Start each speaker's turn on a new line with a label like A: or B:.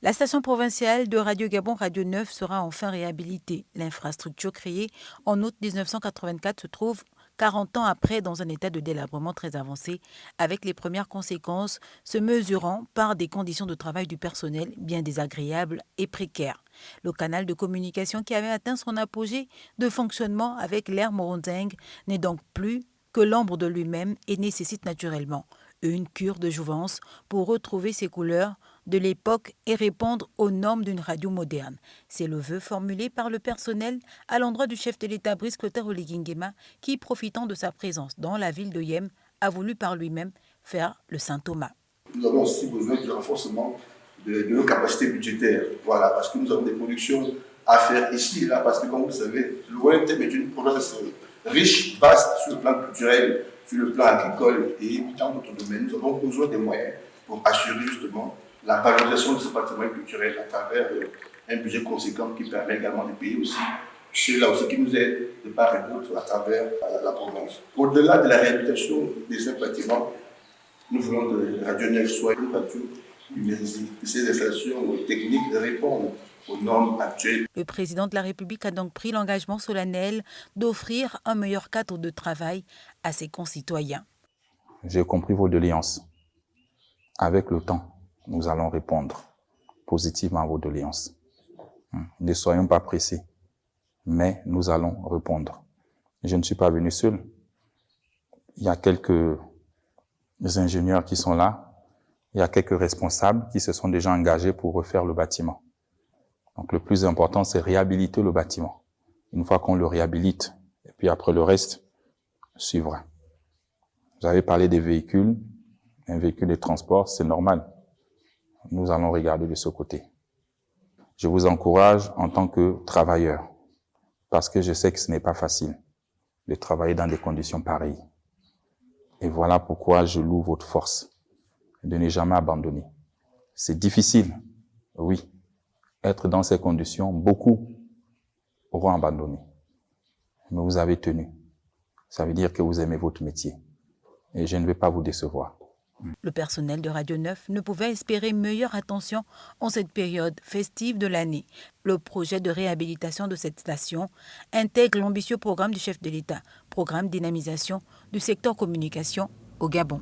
A: La station provinciale de Radio Gabon Radio 9 sera enfin réhabilitée. L'infrastructure créée en août 1984 se trouve 40 ans après dans un état de délabrement très avancé, avec les premières conséquences se mesurant par des conditions de travail du personnel bien désagréables et précaires. Le canal de communication qui avait atteint son apogée de fonctionnement avec l'ère Morondeng n'est donc plus que l'ombre de lui-même et nécessite naturellement une cure de jouvence pour retrouver ses couleurs de l'époque et répondre aux normes d'une radio moderne. C'est le vœu formulé par le personnel à l'endroit du chef de l'État Brice Clotaire Oligui Nguema qui, profitant de sa présence dans la ville de Yem, a voulu par lui-même faire le Saint Thomas.
B: Nous avons aussi besoin du renforcement de nos capacités budgétaires, voilà, parce que nous avons des productions à faire ici et là, parce que comme vous le savez, l'ONTM est une province riche, vaste sur le plan culturel, sur le plan agricole et dans d'autres domaines. Nous avons besoin des moyens pour assurer justement la valorisation de ce patrimoine culturel à travers un budget conséquent qui permet également de payer aussi ceux-là aussi qui nous aident de part et d'autre à travers la province. Au-delà de la réhabilitation des 5 bâtiments, nous voulons que Radio 9 soit une radio que ces installations techniques répondent aux normes actuelles.
A: Le président de la République a donc pris l'engagement solennel d'offrir un meilleur cadre de travail à ses concitoyens.
C: J'ai compris vos doléances. Avec le temps, nous allons répondre positivement à vos doléances. Ne soyons pas pressés, mais nous allons répondre. Je ne suis pas venu seul. Il y a quelques ingénieurs qui sont là. Il y a quelques responsables qui se sont déjà engagés pour refaire le bâtiment. Donc le plus important, c'est réhabiliter le bâtiment. Une fois qu'on le réhabilite, et puis après le reste suivra. Vous avez parlé des véhicules. Un véhicule de transport, c'est normal. Nous allons regarder de ce côté. Je vous encourage en tant que travailleur, parce que je sais que ce n'est pas facile de travailler dans des conditions pareilles. Et voilà pourquoi je loue votre force de ne jamais abandonner. C'est difficile, oui. Être dans ces conditions, beaucoup auront abandonné. Mais vous avez tenu. Ça veut dire que vous aimez votre métier. Et je ne vais pas vous décevoir.
A: Le personnel de Radio 9 ne pouvait espérer meilleure attention en cette période festive de l'année. Le projet de réhabilitation de cette station intègre l'ambitieux programme du chef de l'État, programme dynamisation du secteur communication au Gabon.